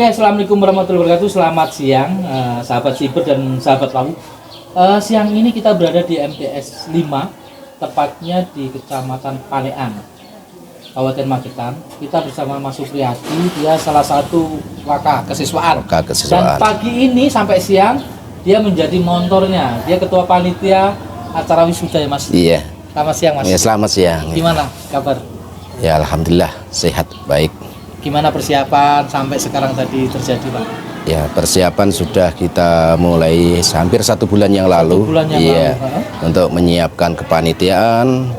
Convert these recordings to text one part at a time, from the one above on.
Oke, assalamualaikum warahmatullahi wabarakatuh. Selamat siang, sahabat Siber dan sahabat Lawu. Siang ini kita berada di MTS 5, tepatnya di Kecamatan Panean, Kabupaten Magetan. Kita bersama Mas Supriyadi, dia salah satu waka kesiswaan. Dan pagi ini sampai siang dia menjadi montornya. Dia ketua panitia acara wisuda ya Mas. Iya. Selamat siang Mas. Ya, selamat siang. Gimana kabar? Ya alhamdulillah sehat baik. Gimana persiapan sampai sekarang tadi terjadi Pak? Ya persiapan sudah kita mulai hampir 1 bulan yang lalu. Iya. Untuk menyiapkan kepanitiaan,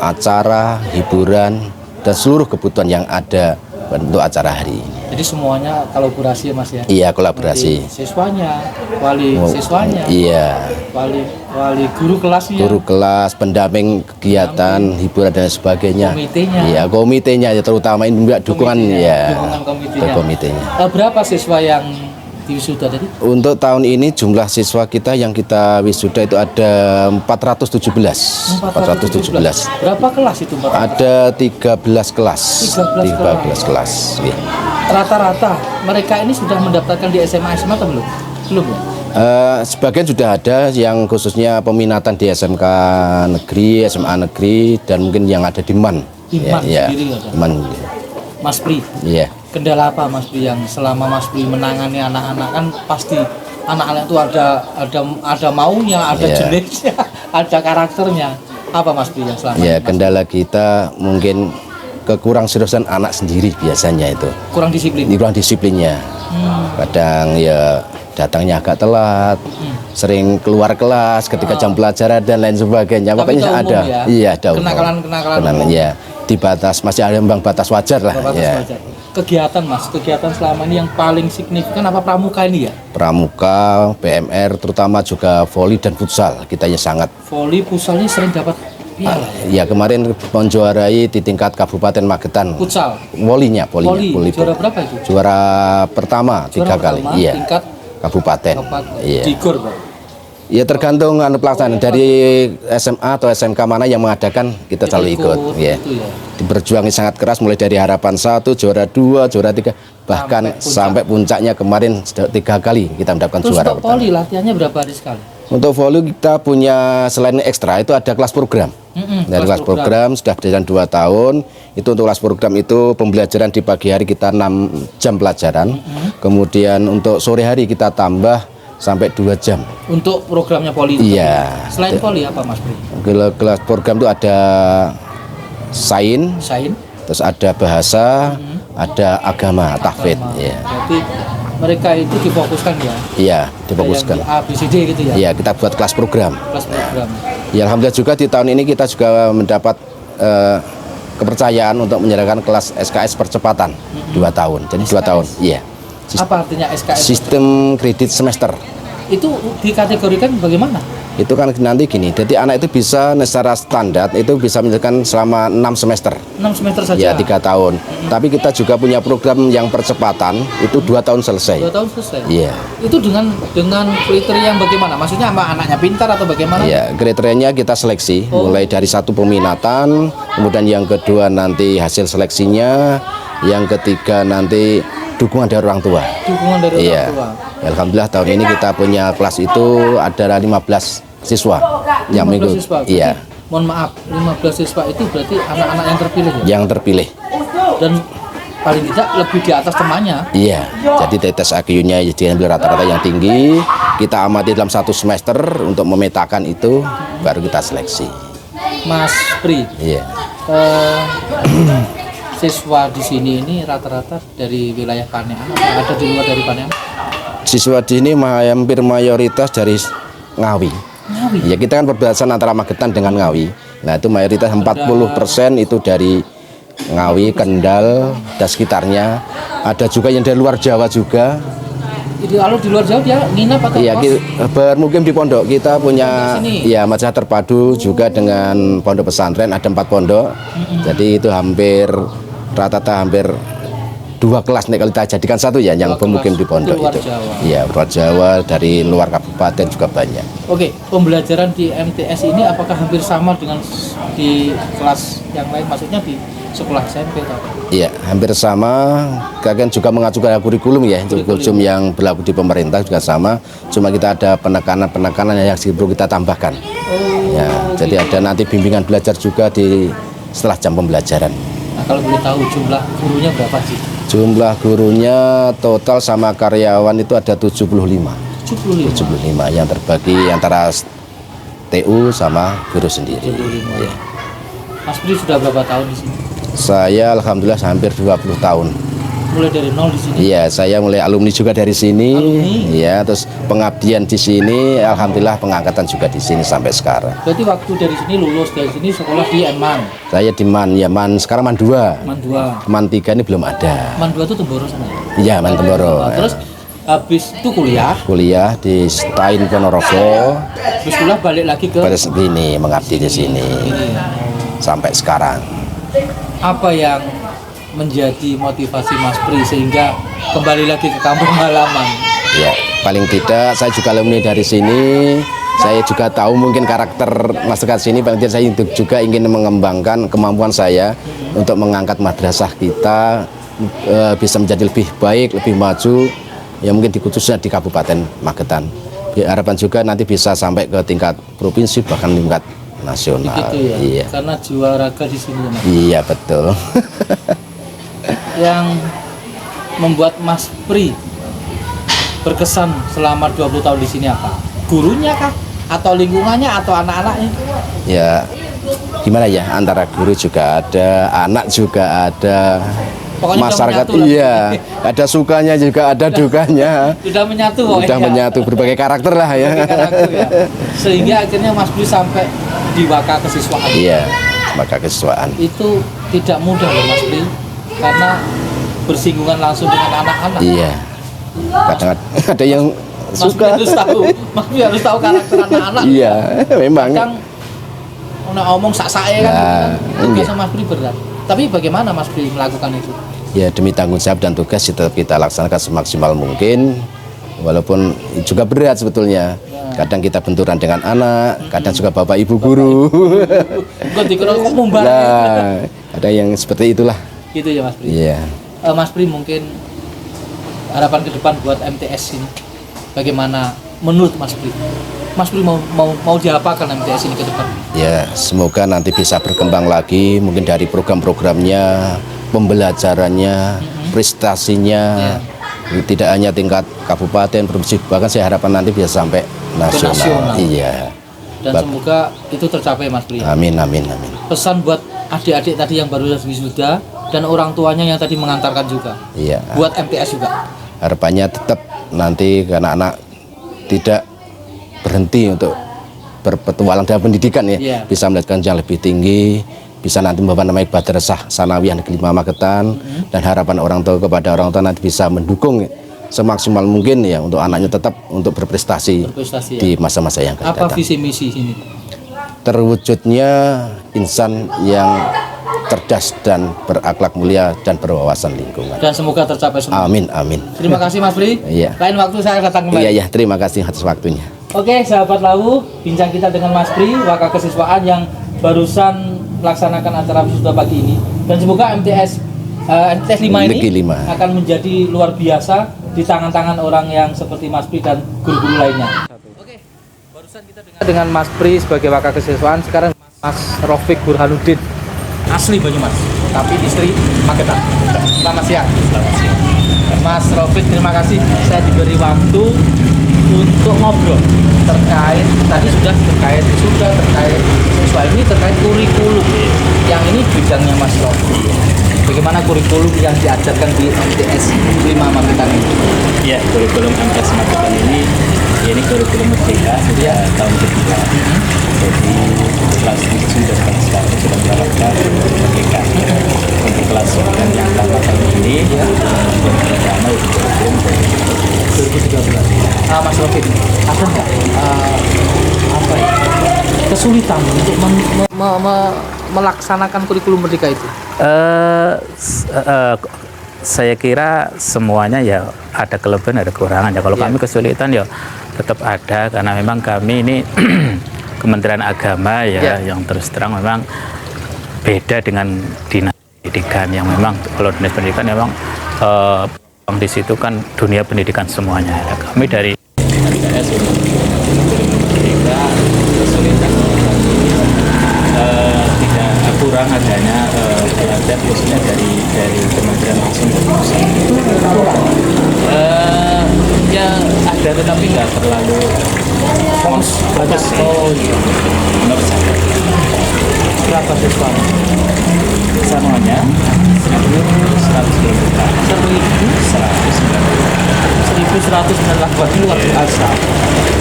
acara, hiburan dan seluruh kebutuhan yang ada untuk acara hari ini. Jadi semuanya kolaborasi ya Mas ya? Iya, kolaborasi. Jadi, siswanya, wali siswanya, iya, wali guru kelasnya, guru kelas, pendamping kegiatan, hiburan dan sebagainya. Komitenya. Iya, komitenya ya, terutama ini juga dukungan ya. Dukungan komitenya. Komitenya. Berapa siswa yang diwisuda tadi? Untuk tahun ini jumlah siswa kita yang kita wisuda itu ada 417. 417. Berapa kelas itu Pak? Ada 13 kelas. 13 kelas. Ya. Rata-rata mereka ini sudah mendaftarkan di SMA atau belum? Belum ya? Sebagian sudah ada yang khususnya peminatan di SMK negeri, SMA negeri, dan mungkin yang ada di MAN. Di MAN sendiri ya? MAN. Mas Pri. Iya. Kendala apa Mas Pri yang selama Mas Pri menangani anak-anak, kan pasti anak-anak itu ada maunya, ada jenisnya, ada karakternya. Apa Mas Pri yang selama ya, ini, kendala kita mungkin kekurang seriusan anak sendiri biasanya itu. Kurang disiplin. Kurang disiplinnya. Kadang ya datangnya agak telat, sering keluar kelas ketika jam pelajaran dan lain sebagainya. Tapi makanya ada. Ya? Iya, ada. Kenakalan. Ya, di batas masih ada ambang batas wajar lah. Wajar. Kegiatan Mas, kegiatan selama ini yang paling signifikan apa pramuka ini ya? Pramuka, PMR, terutama juga voli dan futsal. Kita ya sangat. Voli, futsalnya sering dapat piala. Ya kemarin menjuarai di tingkat Kabupaten Magetan. Futsal. Voli. Juara berapa itu? Juara pertama 3 kali. Iya. Tingkat Kabupaten. Iya. Di GOR Pak. Ya tergantung pelaksanaan dari SMA atau SMK mana yang mengadakan, kita selalu ikut. Ya. Berjuang sangat keras mulai dari harapan 1, juara 2, juara 3, bahkan sampai puncaknya kemarin 3 kali kita mendapatkan juara. Terus untuk voli latihannya berapa hari sekali? Untuk voli kita punya selain ekstra itu ada kelas program. Dari kelas program sudah berjalan 2 tahun. Itu untuk kelas program itu pembelajaran di pagi hari kita 6 jam pelajaran. Kemudian untuk sore hari kita tambah sampai 2 jam. Untuk programnya voli. Iya. Selain voli apa Mas Pri? Kelas program itu ada sains, terus ada bahasa, ada agama, tahfidz. Ya. Berarti mereka itu difokuskan ya? Iya, difokuskan. A, B, C, D gitu ya? Iya, kita buat kelas program. Kelas program. Ya, alhamdulillah juga di tahun ini kita juga mendapat kepercayaan untuk menyediakan kelas SKS percepatan 2 tahun. Jadi SKS. 2 tahun. Iya. Apa artinya SKS? Sistem kredit semester. Itu dikategorikan bagaimana? Itu kan nanti gini, jadi anak itu bisa secara standar itu bisa menyelesaikan selama 6 semester. 6 semester saja? Ya, 3 tahun. Tapi kita juga punya program yang percepatan, itu 2 tahun selesai. 2 tahun selesai? Iya. Itu dengan kriteria yang bagaimana? Maksudnya sama anaknya pintar atau bagaimana? Iya, kriterianya kita seleksi, mulai dari 1 peminatan, kemudian yang kedua nanti hasil seleksinya, yang ketiga nanti dukungan dari orang tua. Dukungan dari orang tua. Ya, alhamdulillah tahun ini kita punya kelas itu ada 15 siswa yang mengikuti. Iya. Mohon maaf, 15 siswa itu berarti anak-anak yang terpilih ya? Yang terpilih. Dan paling tidak lebih di atas temannya. Iya. Jadi tes IQ-nya diambil rata-rata yang tinggi. Kita amati dalam 1 semester untuk memetakan itu, baru kita seleksi. Mas Pri. Iya. Siswa di sini ini rata-rata dari wilayah Panean atau ada di luar dari Panean? Siswa di sini hampir mayoritas dari Ngawi. Ya, kita kan perbatasan antara Magetan dengan Ngawi. Nah, itu mayoritas 40% itu dari Ngawi, Kendal, dan sekitarnya. Ada juga yang dari luar Jawa juga. Itu kalau di luar Jawa dia nginap atau iya, bermukim di pondok. Kita punya ya madrasah terpadu juga dengan pondok pesantren, ada 4 pondok. Jadi itu hampir rata-rata hampir 2 kelas nih kalau kita jadikan 1 ya yang pemukim di pondok itu. Iya, luar Jawa, dari luar kabupaten juga banyak. Oke, pembelajaran di MTS ini apakah hampir sama dengan di kelas yang lain? Maksudnya di sekolah SMP atau apa? Iya, hampir sama. Kalian juga mengacu ke kurikulum ya, kurikulum yang berlaku di pemerintah juga sama. Cuma kita ada penekanan yang perlu kita tambahkan. Ya, jadi ada nanti bimbingan belajar juga di setelah jam pembelajaran. Nah, kalau boleh tahu jumlah gurunya berapa sih? Jumlah gurunya total sama karyawan itu ada 75. 75 yang terbagi antara TU sama guru sendiri. 75. Ya. Mas Pri sudah berapa tahun di sini? Saya alhamdulillah hampir 20 tahun. Mulai dari nol di sini? Iya, saya mulai alumni juga dari sini. Iya, terus pengabdian di sini, alhamdulillah pengangkatan juga di sini sampai sekarang. Berarti waktu dari sini lulus dari sini sekolah di Man? Saya di Man, ya Man sekarang Man 2. Man 2. Man 3 ini belum ada. Man 2 itu Temboro sana? Iya, Man Temboro. Nah, terus habis itu kuliah? Kuliah di Stein Ponorogo. Terus kuliah balik lagi ke sini, mengabdi di sini. Sampai sekarang. Apa yang menjadi motivasi Mas Pri sehingga kembali lagi ke kampung halaman? Ya, paling tidak saya juga alumni dari sini. Saya juga tahu mungkin karakter masyarakat sini. Paling tidak saya juga ingin mengembangkan kemampuan saya untuk mengangkat madrasah kita bisa menjadi lebih baik, lebih maju. Ya mungkin khususnya di Kabupaten Magetan. Harapan juga nanti bisa sampai ke tingkat provinsi bahkan tingkat nasional. Begitu ya. Iya. Karena jiwa raga di sini ya, Mas. Iya, betul. Yang membuat Mas Pri berkesan selama 20 tahun di sini apa? Gurunya kah? Atau lingkungannya atau anak-anaknya? Ya, gimana ya? Antara guru juga ada, anak juga ada. Pokoknya masyarakat menyatu, iya, ada sukanya juga ada dukanya. Sudah menyatu, sudah menyatu berbagai karakter lah ya. Karakter, ya. Sehingga akhirnya Mas Pri sampai di Waka Kesiswaan. Iya, Waka Kesiswaan. Itu tidak mudah loh Mas Pri, karena bersinggungan langsung dengan anak-anak. Iya. Kadang ada yang suka. Mas Pri harus tahu karakter anak-anak. Iya, memang. Kadang ngomong sak-sae kan, tugasnya Mas Pri berat. Tapi bagaimana Mas Pri melakukan itu? Ya demi tanggung jawab dan tugas tetap kita laksanakan semaksimal mungkin, walaupun juga berat sebetulnya. Kadang kita benturan dengan anak, kadang juga bapak ibu guru. Bukan dikira kok membarang. Nah, ada yang seperti itulah. Gitu ya Mas Pri. Iya. Mas Pri mungkin harapan ke depan buat MTS ini bagaimana menurut Mas Pri? Mas Pri mau diapakan MTS ini ke depan? Ya, semoga nanti bisa berkembang lagi, mungkin dari program-programnya, pembelajarannya, prestasinya, tidak hanya tingkat kabupaten, provinsi, bahkan saya harapkan nanti bisa sampai nasional. Iya. Dan semoga itu tercapai Mas Pri. Amin, amin, amin. Pesan buat adik-adik tadi yang baru wisuda dan orang tuanya yang tadi mengantarkan juga. Iya. Buat MTS juga. Harapannya tetap nanti anak-anak tidak berhenti untuk berpetualang dalam pendidikan ya, bisa melihatkan yang lebih tinggi, bisa nanti membawa nama Madrasah Sanawiyah Negeri 5 Magetan, dan harapan orang tua kepada orang tua nanti bisa mendukung semaksimal mungkin ya untuk anaknya tetap untuk berprestasi ya, di masa-masa yang akan datang. Apa visi misi ini? Terwujudnya insan yang cerdas dan berakhlak mulia dan berwawasan lingkungan. Dan semoga tercapai semua. Amin, amin. Terima kasih Mas Pri. Iya. Lain waktu saya datang kembali. Iya, terima kasih atas waktunya. Oke, sahabat Lawu, bincang kita dengan Mas Pri, Waka Kesiswaan yang barusan melaksanakan acara wisuda pagi ini. Dan semoga MTS 5 ini akan menjadi luar biasa di tangan-tangan orang yang seperti Mas Pri dan guru-guru lainnya. Oke, barusan kita dengan Mas Pri sebagai Waka Kesiswaan, sekarang Mas Rofik Burhanuddin, asli Banyumas, tapi istri Magetan. Selamat siang. Selamat siang. Mas Rofik, terima kasih saya diberi waktu untuk ngobrol terkait tadi sudah terkait siswa ini terkait kurikulum yang ini bidangnya Mas Rofik. Bagaimana kurikulum yang diajarkan di MTS 5 Magetan ini? Ya, kurikulum MTS Magetan ini kurikulum merdeka sejak tahun kedua. Jadi kelas 7 dan kelas 8 sudah menerapkan merdeka. Untuk kelas 9 yang pertama tahun ini yang pertama itu kurikulum 2013. Mas Rofik, ada nggak kesulitan untuk melaksanakan kurikulum merdeka itu? Saya kira semuanya ya ada kelebihan ada kekurangan ya. Kalau kami kesulitan ya tetap ada karena memang kami ini Kementerian Agama ya yang terus terang memang beda dengan dinas pendidikan yang memang kalau dinas pendidikan memang di situ kan dunia pendidikan semuanya. Kami dari MTS tidak kurang adanya pelatihan khususnya dari kementerian langsung dari pusat. Ya ada tetapi nggak terlalu bagus. Oh iya. Menurut saya. Berapa siswa? Semuanya 1.198 luar biasa.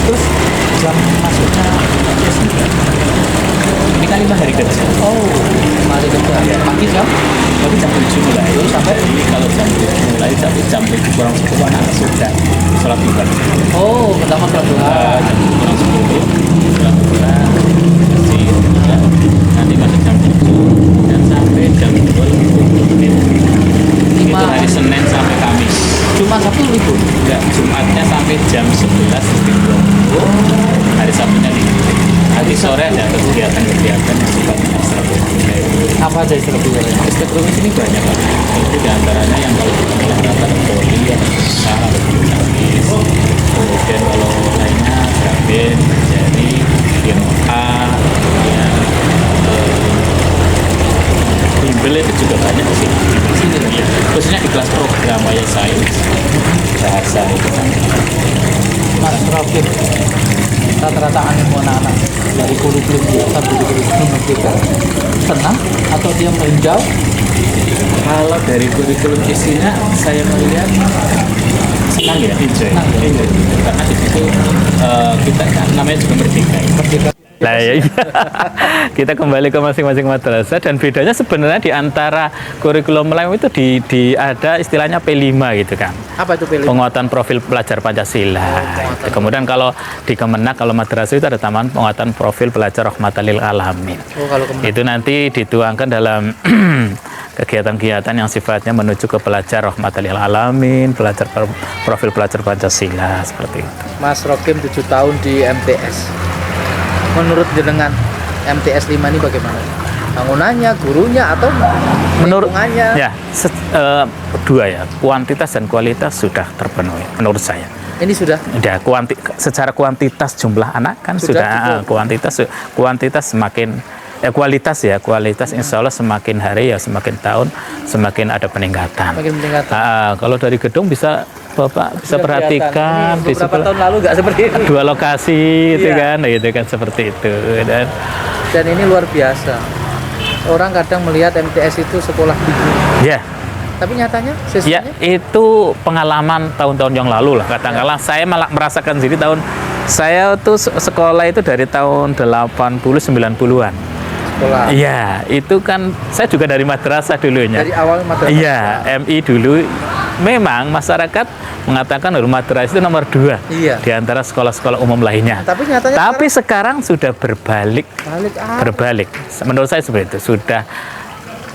Terus jam masuknya ini kan 5 hari kerja. Oh, 5 hari kerja. Pagi jam? Tapi jam 7 mulai. Sampai? Jadi kalau jam 7 mulai sampai jam 7 kurang 10 anak sudah sholat duha. Oh, pertama sholat duha. Jam 7 kurang 10 sholat duha. Ya. Nanti masuk jam 7 dan sampai jam 20 itu hari Senin sampai Kamis. Jumat Sabtu libur? Enggak, Jumatnya sampai jam 11 hari Sabtunya libur. Nanti sore ada kegiatan-kegiatan yang sifatnya ekstrakurikuler. Apa aja ekstrakurikuler? Ekstrakurikuler ini banyak Pak. Itu diantaranya yang kalau kita melakukan voli, ada futsal, ada bulu tangkis. Kemudian kalau lainnya drabin, jari, yoga, kemudian bimbel itu juga banyak di sini. Ya, khususnya di kelas program Waya Sains, bahasa itu kan. Mas Rofik, rata-rata animo anak-anak dari kurikulum biasa menjadi kurikulum merdeka senang atau dia meninjau? Kalau dari kurikulum isinya saya melihat senang ya, enjoy. Karena di situ kita kan namanya juga merdeka. Nah, ya, kita kembali ke masing-masing madrasah dan bedanya sebenarnya di antara kurikulum lain itu di ada istilahnya P5 gitu kan. Apa itu P5? Penguatan profil pelajar Pancasila. Kemudian kalau di Kemenak kalau madrasah itu ada tambahan penguatan profil pelajar rahmatan lil alamin. Oh, kalau Kemenak. Itu nanti dituangkan dalam kegiatan-kegiatan yang sifatnya menuju ke pelajar rahmatan lil alamin, pelajar profil pelajar Pancasila seperti itu. Mas Rokim 7 tahun di MTS. Menurut jenengan MTS 5 ini bagaimana? Bangunannya, gurunya, atau lingkungannya? Ya, dua ya, kuantitas dan kualitas sudah terpenuhi menurut saya. Ini sudah? Ya, secara kuantitas jumlah anak kan sudah kuantitas semakin kualitas insya Allah semakin hari ya semakin tahun semakin ada peningkatan. Kalau dari gedung bisa Bapak bisa perhatikan di beberapa tahun lalu nggak seperti ini. 2 lokasi itu kan seperti itu dan ini luar biasa. Orang kadang melihat MTS itu sekolah tinggi. Ya. Tapi nyatanya siswanya? Ya, itu pengalaman tahun-tahun yang lalu lah katakanlah. Saya malah merasakan sendiri saya tuh sekolah itu dari tahun 80 90-an. Sekolah. Iya, itu kan saya juga dari madrasah dulunya. Dari awal madrasah. Iya, MI dulu. Memang masyarakat mengatakan madrasah itu nomor 2 di antara sekolah-sekolah umum lainnya. Tapi nyatanya sekarang sudah berbalik. Berbalik. Menurut saya seperti itu. Sudah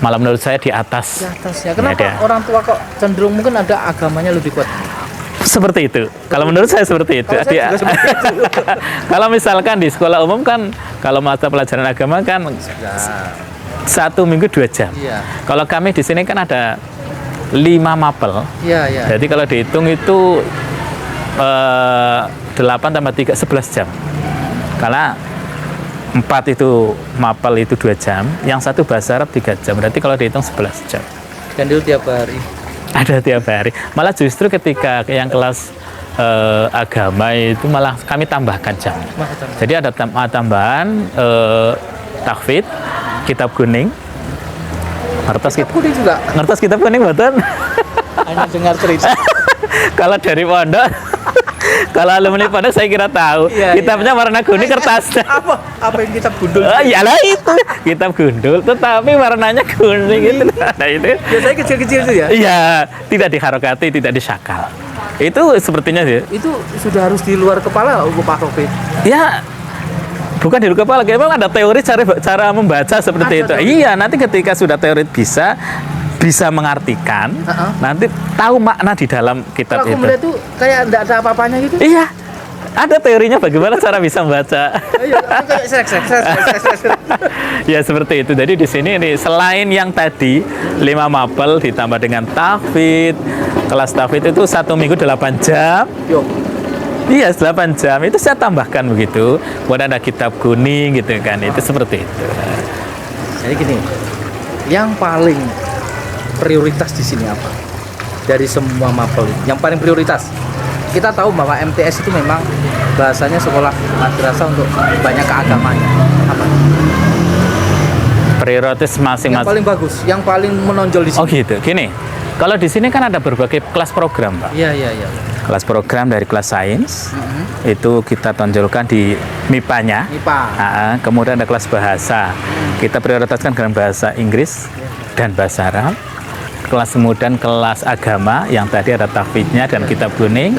malah menurut saya di atas. Di atasnya. Kenapa orang tua kok cenderung mungkin ada agamanya lebih kuat? Seperti itu. Kalau menurut saya seperti itu. Kalau misalkan di sekolah umum kan kalau mata pelajaran agama kan 1 minggu 2 jam. Iya. Kalau kami di sini kan ada 5 mapel. Iya. Jadi kalau dihitung itu 8 tambah 3 11 jam. Karena 4 itu mapel itu 2 jam, yang 1 bahasa Arab 3 jam. Berarti kalau dihitung 11 jam. Dan itu tiap hari. Ada tiap hari. Malah justru ketika yang kelas agama itu malah kami tambahkan jam. Jadi ada tambahan tahfidz, kitab kuning. Ngertos kitab kuning juga. Ngertos kitab kuning betul? Hanya dengar cerita. Kalau dari pondok, kalau alumni pondok saya kira tahu. Kitabnya warna kuning kertasnya. Apa yang kitab gundul? Iyalah itu kitab gundul, tetapi warnanya kuning itu. Nah itu. Biasanya kecil-kecil itu ya? Iya, tidak diharokati, tidak disakal. Itu sepertinya sih. Itu sudah harus di luar kepala Pak Rofi? Ya, bukan di luar kepala. Memang ada teori cara membaca seperti itu. Iya, nanti ketika sudah teori bisa mengartikan, nanti tahu makna di dalam kitab itu. Kalau aku melihat itu kayak tidak ada apa-apanya gitu. Iya. ada teorinya bagaimana cara bisa membaca. Ya seperti itu. Jadi di sini ini selain yang tadi 5 mapel ditambah dengan tahfidz, kelas tahfidz itu 1 minggu 8 jam. Iya 8 jam itu saya tambahkan begitu. Kemudian ada kitab kuning gitu kan, itu seperti itu. Jadi gini, yang paling prioritas di sini apa? Dari semua mapel ini, yang paling prioritas. Kita tahu bahwa MTS itu memang bahasanya sekolah madrasah untuk banyak keagamaan. Apa? Prioritas masing-masing. Yang paling bagus, yang paling menonjol di sini. Oh gitu. Gini, kalau di sini kan ada berbagai kelas program, Pak. Iya. Kelas program dari kelas sains, itu kita tonjolkan di MIPA-nya. MIPA. Kemudian ada kelas bahasa. Kita prioritaskan dengan bahasa Inggris dan bahasa Arab. Kelas kemudian kelas agama yang tadi ada tahfidznya dan kitab kuning.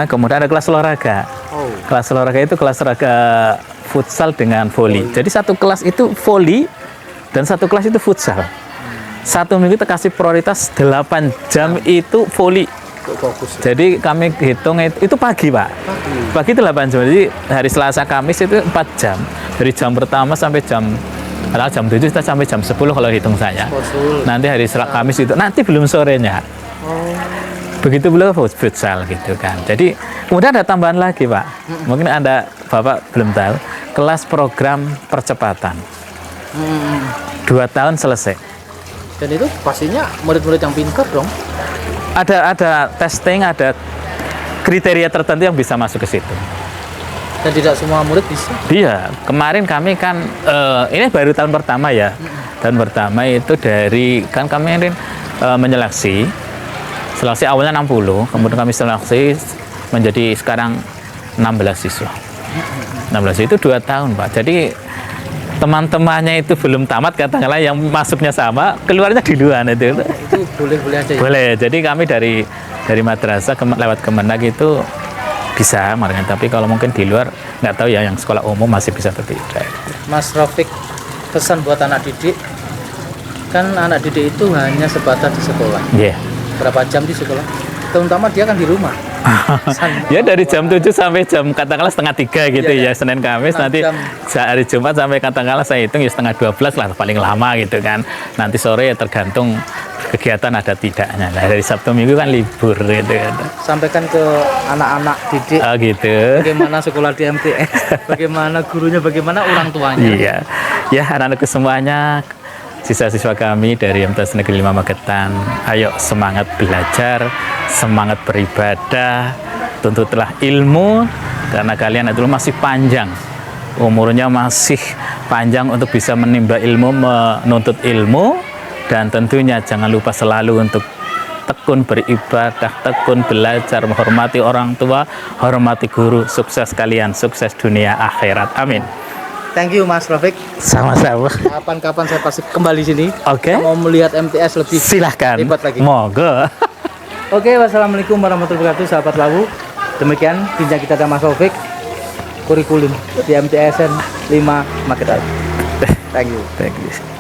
Kemudian ada kelas olahraga. Kelas olahraga itu kelas olahraga futsal dengan voli. Jadi satu kelas itu voli dan satu kelas itu futsal. 1 minggu kita kasih prioritas 8 jam itu voli. Jadi kami hitung itu pagi, Pak. Pagi itu 8 jam. Jadi hari Selasa Kamis itu 4 jam. Dari jam pertama sampai jam 7 kita sampai jam 10 kalau hitung saya. Nanti hari Kamis itu nanti belum sorenya. Begitu pula futsal gitu kan. Jadi kemudian ada tambahan lagi, Pak. Mungkin Anda Bapak belum tahu, kelas program percepatan. 2 tahun selesai. Dan itu pastinya murid-murid yang pintar dong. Ada testing, ada kriteria tertentu yang bisa masuk ke situ. Dan tidak semua murid bisa. Iya, kemarin kami kan ini baru tahun pertama ya. Tahun pertama itu dari kan kami ini menyeleksi. Seleksi awalnya 60, kemudian kami seleksi menjadi sekarang 16 siswa. 16 itu 2 tahun, Pak. Jadi teman-temannya itu belum tamat katakanlah yang masuknya sama, keluarnya di luar itu. Itu boleh-boleh aja ya. Boleh. Jadi kami dari madrasah lewat Kemenag itu bisa, tapi kalau mungkin di luar nggak tahu ya, yang sekolah umum masih bisa atau tidak. Mas Rafiq, pesan buat anak didik, kan anak didik itu hanya sebatas di sekolah. Iya. Berapa jam di sekolah? Terutama dia kan di rumah. Ya dari jam 7 sampai jam katakanlah setengah 3 gitu ya. Senin Kamis, nanti hari Jumat sampai katakanlah saya hitung ya setengah 12 lah paling lama gitu kan. Nanti sore ya tergantung kegiatan ada tidaknya. Nah, dari Sabtu Minggu kan libur gitu. Sampaikan ke anak-anak didik. Gitu. Bagaimana sekolah di MTS, bagaimana gurunya, bagaimana orang tuanya. Iya. Ya anak-anakku semuanya, siswa-siswa kami dari MTS Negeri 5 Magetan, ayo semangat belajar, semangat beribadah, tuntutlah ilmu, karena kalian itu masih panjang, umurnya masih panjang untuk bisa menimba ilmu, menuntut ilmu, dan tentunya jangan lupa selalu untuk tekun beribadah, tekun belajar, menghormati orang tua, hormati guru, sukses kalian, sukses dunia akhirat, amin. Thank you Mas Rafiq. Sama-sama. Kapan-kapan saya pasti kembali sini. Oke. Mau melihat MTS lebih silahkan. hebat lagi. Moga. Oke, wassalamualaikum warahmatullahi wabarakatuh, sahabat Lawu. Demikian bincang kita dengan Mas Rafiq, kurikulum di MTSN 5 Magetan. Thank you. Thank you.